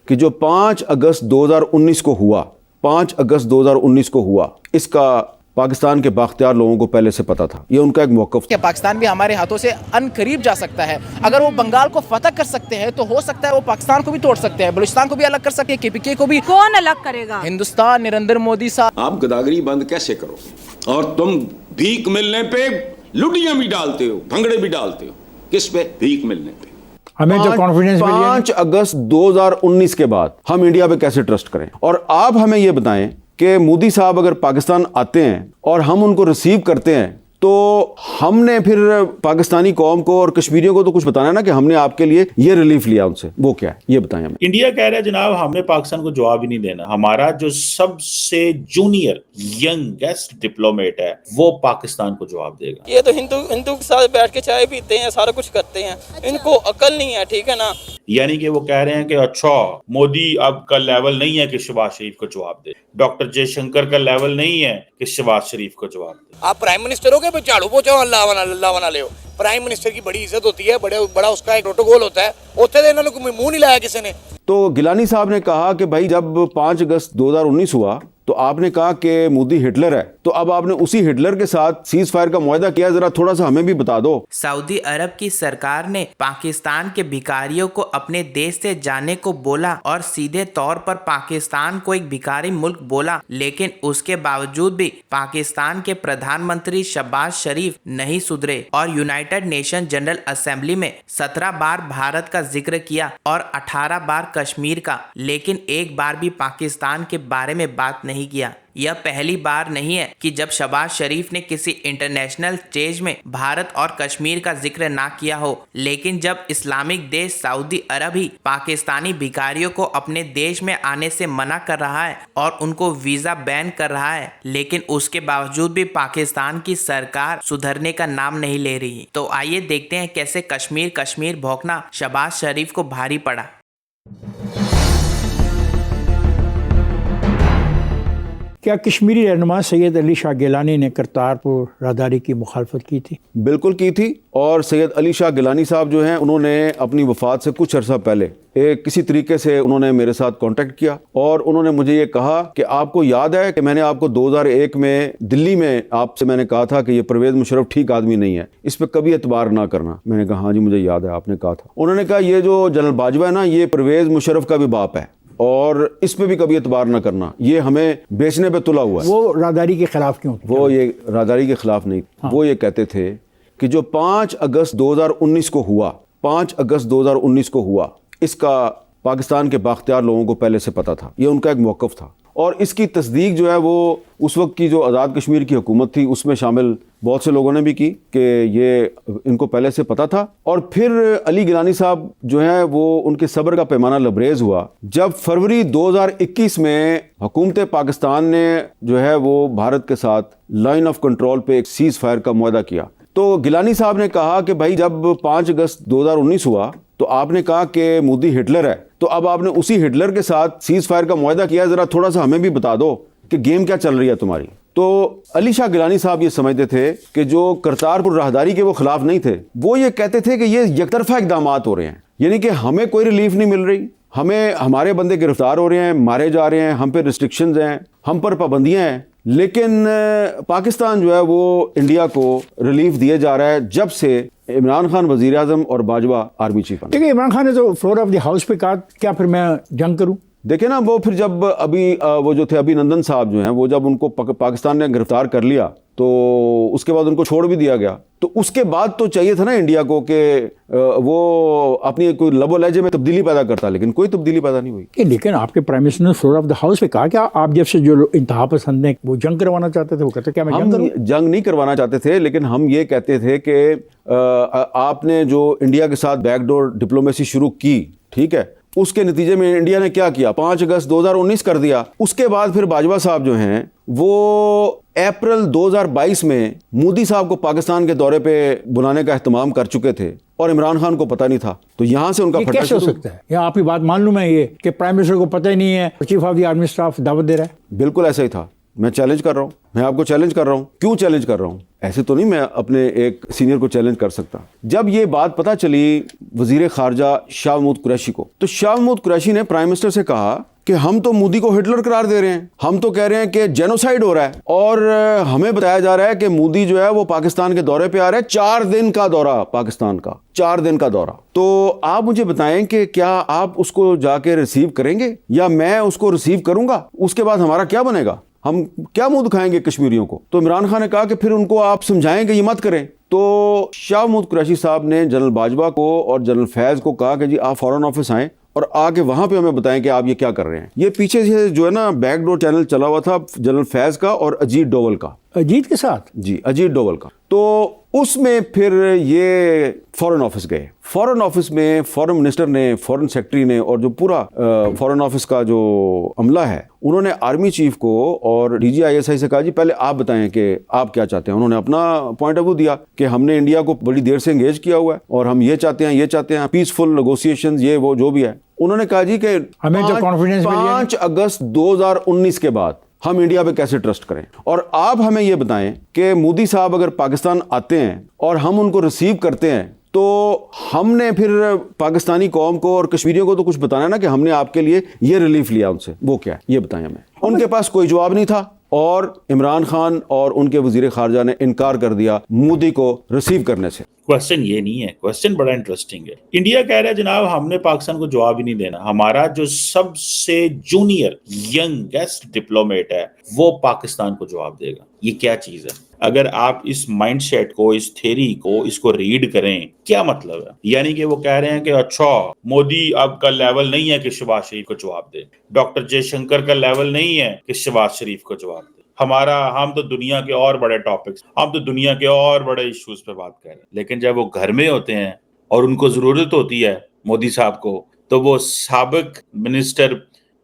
کہ جو 5 اگست 2019 کو ہوا، 5 اگست 2019 کو ہوا، اس کا پاکستان کے بااختیار لوگوں کو پہلے سے پتا تھا، یہ ان کا ایک موقف تھا کہ پاکستان بھی ہمارے ہاتھوں سے ان قریب جا سکتا ہے۔ اگر وہ بنگال کو فتح کر سکتے ہیں تو ہو سکتا ہے وہ پاکستان کو بھی توڑ سکتے ہیں، بلوچستان کو بھی الگ کر سکتے ہیں، KPK کو بھی۔ کون الگ کرے گا؟ ہندوستان، نریندر مودی صاحب۔ آپ گداگری بند کیسے کرو اور تم بھیک ملنے پہ لڈیاں بھی ڈالتے ہو، بھنگڑے بھی ڈالتے ہو، کس پہ؟ بھیک ملنے پہ۔ ہمیں جو کانفیڈنس ملی 5 اگست 2019 کے بعد ہم انڈیا پہ کیسے ٹرسٹ کریں؟ اور آپ ہمیں یہ بتائیں کہ مودی صاحب اگر پاکستان آتے ہیں اور ہم ان کو ریسیو کرتے ہیں تو ہم نے پھر پاکستانی قوم کو اور کشمیریوں کو تو کچھ بتانا ہے نا کہ ہم نے آپ کے لیے یہ ریلیف لیا ان سے، وہ کیا ہے یہ بتائیں ہمیں۔ انڈیا کہہ رہا ہے جناب ہم نے پاکستان کو جواب ہی نہیں دینا، ہمارا جو سب سے جونیئر ینگسٹ ڈپلومیٹ ہے وہ پاکستان کو جواب دے گا۔ یہ تو ہندو کے ساتھ بیٹھ کے چائے پیتے ہیں، سارا کچھ کرتے ہیں، ان کو عقل نہیں ہے، ٹھیک ہے نا۔ یعنی کہ وہ کہہ رہے ہیں کہ اچھا مودی اب کا لیول نہیں ہے کہ شہباز شریف کو جواب دے، ڈاکٹر جے شنکر کا لیول نہیں ہے کہ شہباز شریف کو جواب دے۔ آپ پرائم منسٹر ہو گے، جھاڑو پوچھو، اللہ بنا لے ہو۔ پرائم منسٹر کی بڑی عزت ہوتی ہے، بڑا اس کا ایک پروٹوکول ہوتا ہے، اوتھے دے انہوں نے منہ نہیں لایا کسی نے۔ تو گیلانی صاحب نے کہا کہ بھائی جب 5 اگست 2019 ہوا تو آپ نے کہا کہ مودی ہٹلر ہے، تو اب آپ نے اسی ہٹلر کے ساتھ سیز فائر کا معاہدہ کیا، ذرا تھوڑا سا ہمیں بھی بتا دو۔ سعودی عرب کی سرکار نے پاکستان کے بھکاریوں کو اپنے دیش سے جانے کو بولا اور سیدھے طور پر پاکستان کو ایک بھکاری ملک بولا، لیکن اس کے باوجود بھی پاکستان کے پردھان منتری شہباز شریف نہیں سدھرے اور یونائیٹڈ نیشن جنرل اسمبلی میں 17 بار بھارت کا ذکر کیا اور 18 بار کشمیر کا، لیکن ایک بار بھی پاکستان کے بارے میں بات نہیں کیا۔ یہ پہلی بار نہیں ہے کہ جب شہباز شریف نے کسی انٹرنیشنل اسٹیج میں بھارت اور کشمیر کا ذکر نہ کیا ہو، لیکن جب اسلامک دیش سعودی عرب ہی پاکستانی بھکاریوں کو اپنے دیش میں آنے سے منع کر رہا ہے اور ان کو ویزا بین کر رہا ہے، لیکن اس کے باوجود بھی پاکستان کی سرکار سدھرنے کا نام نہیں لے رہی۔ تو آئیے دیکھتے ہیں کیسے کشمیر بھونکنا شہباز شریف کو بھاری پڑا۔ کیا کشمیری رہنما سید علی شاہ گیلانی نے کرتارپور راہداری کی مخالفت کی تھی؟ بالکل کی تھی، اور سید علی شاہ گیلانی صاحب جو ہیں انہوں نے اپنی وفات سے کچھ عرصہ پہلے کسی طریقے سے انہوں نے میرے ساتھ کانٹیکٹ کیا اور انہوں نے مجھے یہ کہا کہ آپ کو یاد ہے کہ میں نے آپ کو 2001 میں دلی میں آپ سے میں نے کہا تھا کہ یہ پرویز مشرف ٹھیک آدمی نہیں ہے، اس پہ کبھی اعتبار نہ کرنا۔ میں نے کہا ہاں جی مجھے یاد ہے آپ نے کہا تھا۔ انہوں نے کہا یہ جو جنرل باجوہ ہے نا، یہ پرویز مشرف کا بھی باپ ہے اور اس پہ بھی کبھی اعتبار نہ کرنا، یہ ہمیں بیچنے پہ تلا ہوا ہے۔ وہ راہداری کے خلاف کیوں تھے؟ وہ یہ راہداری کے خلاف نہیں، وہ یہ کہتے تھے کہ جو 5 اگست 2019 کو ہوا، 5 اگست 2019 کو ہوا، اس کا پاکستان کے بااختیار لوگوں کو پہلے سے پتا تھا، یہ ان کا ایک موقف تھا، اور اس کی تصدیق جو ہے وہ اس وقت کی جو آزاد کشمیر کی حکومت تھی اس میں شامل بہت سے لوگوں نے بھی کی کہ یہ ان کو پہلے سے پتا تھا۔ اور پھر علی گیلانی صاحب جو ہیں وہ ان کے صبر کا پیمانہ لبریز ہوا جب فروری 2021 میں حکومت پاکستان نے جو ہے وہ بھارت کے ساتھ لائن آف کنٹرول پہ ایک سیز فائر کا معاہدہ کیا۔ تو گیلانی صاحب نے کہا کہ بھائی جب 5 اگست 2019 ہوا تو آپ نے کہا کہ مودی ہٹلر ہے، تو اب آپ نے اسی ہٹلر کے ساتھ سیز فائر کا معاہدہ کیا، ذرا تھوڑا سا ہمیں بھی بتا دو کہ گیم کیا چل رہی ہے تمہاری۔ تو علی شاہ گیلانی صاحب یہ سمجھتے تھے کہ جو کرتارپور راہداری کے وہ خلاف نہیں تھے، وہ یہ کہتے تھے کہ یہ یک طرفہ اقدامات ہو رہے ہیں، یعنی کہ ہمیں کوئی ریلیف نہیں مل رہی، ہمیں ہمارے بندے گرفتار ہو رہے ہیں، مارے جا رہے ہیں، ہم پہ ریسٹرکشنز ہیں، ہم پر پابندیاں ہیں، لیکن پاکستان جو ہے وہ انڈیا کو ریلیف دیے جا رہا ہے جب سے عمران خان وزیر اعظم اور باجوہ آرمی چیف ہیں۔ دیکھیں عمران خان نے تو فلور آف دی ہاؤس پہ کہا کیا پھر میں جنگ کروں؟ دیکھیں نا، وہ پھر جب ابھی وہ جو تھے ابھی نندن صاحب جو ہیں وہ جب ان کو پاکستان نے گرفتار کر لیا تو اس کے بعد ان کو چھوڑ بھی دیا گیا، تو اس کے بعد تو چاہیے تھا نا انڈیا کو کہ وہ اپنی کوئی لب و لہجے میں تبدیلی پیدا کرتا، لیکن کوئی تبدیلی پیدا نہیں ہوئی۔ لیکن آپ کے پرائم منسٹر نے فلور آف دا ہاؤس پہ کہا کہ آپ جب سے جو انتہا پسند ہیں وہ جنگ کروانا چاہتے تھے، وہ کہتے کیا میں جنگ کروں؟ ہم جنگ نہیں کروانا چاہتے تھے، لیکن ہم یہ کہتے تھے کہ آپ نے جو انڈیا کے ساتھ بیک ڈور ڈپلومیسی شروع کی، ٹھیک ہے، اس کے نتیجے میں انڈیا نے کیا کیا، 5 اگست 2019 کر دیا۔ اس کے بعد پھر باجوہ صاحب جو ہیں وہ اپریل 2022 میں مودی صاحب کو پاکستان کے دورے پہ بلانے کا اہتمام کر چکے تھے اور عمران خان کو پتہ نہیں تھا، تو یہاں سے ان کا یہ کیسے ہو سکتا ہے؟ یا آپ کی بات مان لوں میں یہ کہ پرائم منسٹر کو پتہ ہی نہیں ہے، chief of the army staff دعوت دے رہا ہے؟ بالکل ایسا ہی تھا، میں چیلنج کر رہا ہوں, میں آپ کو چیلنج کر رہا ہوں. کیوں چیلنج کر رہا ہوں؟ ایسے تو نہیں میں اپنے ایک سینئر کو چیلنج کر سکتا. جب یہ بات پتہ چلی وزیر خارجہ شاہ محمود قریشی کو, تو شاہ محمود قریشی نے پرائم منسٹر سے کہا کہ ہم تو مودی کو ہٹلر قرار دے رہے ہیں, ہم تو کہہ رہے ہیں کہ جینوسائیڈ ہو رہا ہے, اور ہمیں بتایا جا رہا ہے کہ مودی جو ہے وہ پاکستان کے دورے پہ آ رہا ہے, 4 دن کا دورہ پاکستان کا, 4 دن کا دورہ. تو آپ مجھے بتائیں کہ کیا آپ اس کو جا کے ریسیو کریں گے یا میں اس کو ریسیو کروں گا؟ اس کے بعد ہمارا کیا بنے گا؟ ہم کیا منہ دکھائیں گے کشمیریوں کو؟ تو عمران خان نے کہا کہ پھر ان کو آپ سمجھائیں کہ یہ مت کریں. تو شاہ محمود قریشی صاحب نے جنرل باجوہ کو اور جنرل فیض کو کہا کہ جی آپ فارن آفس آئیں اور آ کے وہاں پہ ہمیں بتائیں کہ آپ یہ کیا کر رہے ہیں. یہ پیچھے سے جو ہے نا بیک ڈور چینل چلا ہوا تھا جنرل فیض کا اور اجیت ڈوول کا, اجیت کے ساتھ, جی اجیت ڈوول کا. تو اس میں پھر یہ فورن آفس گئے. فورن آفس میں فورن منسٹر نے, فورن سیکرٹری نے, اور جو پورا فورن آفس کا جو عملہ ہے, انہوں نے آرمی چیف کو اور ڈی جی ISI سے کہا جی پہلے آپ بتائیں کہ آپ کیا چاہتے ہیں. انہوں نے اپنا پوائنٹ آف ویو دیا کہ ہم نے انڈیا کو بڑی دیر سے انگیج کیا ہوا ہے اور ہم یہ چاہتے ہیں, یہ چاہتے ہیں, پیسفل نیگوسیشنز, یہ وہ جو بھی ہے. انہوں نے کہا جی کہ ہمیں جو confidence ملی ہے 5 اگست 2019 کے بعد ہم انڈیا پہ کیسے ٹرسٹ کریں, اور آپ ہمیں یہ بتائیں کہ مودی صاحب اگر پاکستان آتے ہیں اور ہم ان کو ریسیو کرتے ہیں تو ہم نے پھر پاکستانی قوم کو اور کشمیریوں کو تو کچھ بتانا ہے نا کہ ہم نے آپ کے لیے یہ ریلیف لیا ان سے, وہ کیا ہے یہ بتائیں ہمیں. ان کے پاس کوئی جواب نہیں تھا اور عمران خان اور ان کے وزیر خارجہ نے انکار کر دیا مودی کو ریسیو کرنے سے. کوشچن یہ نہیں ہے, کوشچن بڑا انٹرسٹنگ ہے. انڈیا کہہ رہا ہے جناب ہم نے پاکستان کو جواب ہی نہیں دینا. ہمارا جو سب سے جونیئر ینگیسٹ ڈپلومیٹ ہے وہ پاکستان کو جواب دے گا. یہ کیا چیز ہے؟ اگر آپ اس مائنڈ سیٹ کو, اس تھیری کو, اس کو ریڈ کریں, کیا مطلب ہے؟ یعنی کہ وہ کہہ رہے ہیں کہ اچھا مودی اب کا لیول نہیں ہے کہ شہباز شریف کو جواب دے, ڈاکٹر جے شنکر کا لیول نہیں ہے کہ شہباز شریف کو جواب دے. ہم تو دنیا کے اور بڑے ٹاپکس, ہم تو دنیا کے اور بڑے ایشوز پہ بات کر رہے ہیں, لیکن جب وہ گھر میں ہوتے ہیں اور ان کو ضرورت ہوتی ہے مودی صاحب کو, تو وہ سابق منسٹر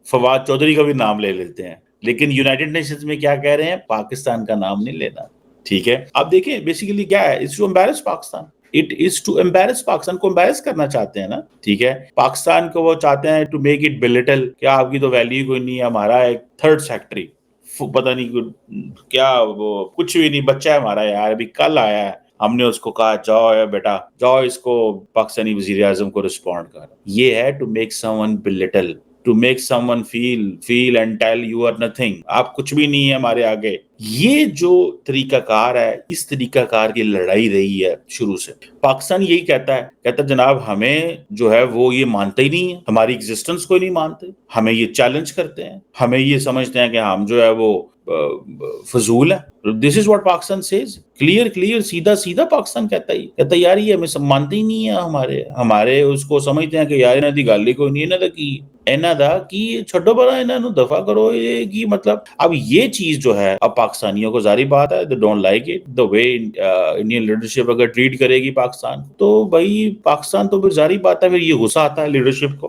فواد چودھری کا بھی نام لے لیتے ہیں. لیکن یونائٹڈ نیشنز میں کیا کہہ رہے ہیں؟ پاکستان کا نام نہیں لینا. ٹھیک ہے, آپ دیکھیں بیسیکلی کیا ہے, it's to embarrass Pakistan. It is to embarrass Pakistan کو امبیرس کرنا چاہتے ہیں نا. ٹھیک ہے, پاکستان کو وہ چاہتے ہیں ٹو میک اٹ بلٹل, کیا آپ کی تو ویلیو کوئی نہیں ہے, ہمارا ایک 3rd سیکٹری پتہ نہیں کیا, وہ کچھ بھی نہیں, بچہ ہے ہمارا یار, ابھی کل آیا ہے, ہم نے اس کو کہا جاؤ بیٹا جاؤ اس کو پاکستانی وزیر اعظم کو رسپونڈ کر. یہ ہے to make someone belittle, to make someone feel and tell you are nothing, آپ کچھ بھی نہیں ہے ہمارے آگے. یہ جو طریقہ کار ہے, اس طریقہ کار کی لڑائی رہی ہے شروع سے. پاکستان یہی کہتا جناب ہمیں جو ہے وہ یہ مانتے ہی نہیں ہے, ہماری ایگزسٹنس کو نہیں مانتے, ہمیں یہ چیلنج کرتے ہیں, ہمیں یہ سمجھتے ہیں کہ ہم جو ہے وہ فضول ہے. This is what Pakistan says, clear سیدھا پاکستان کہتا ہے یار یہ ہمیں مانتے ہی نہیں ہے, ہمارے اس کو سمجھتے ہیں کہ یار انہاں دی گل ہی کوئی نہیں, انہاں دا کی چھڈو پرا, انہاں نو دفع کرو. یہ کی مطلب, اب یہ چیز جو ہے اب پاکستانیوں کو ظاہری بات ہے they don't like it the way Indian leadership اگر ٹریٹ کرے گی پاکستان, تو بھائی پاکستان تو پھر ظاہری بات ہے پھر یہ غصہ آتا ہے لیڈرشپ کو.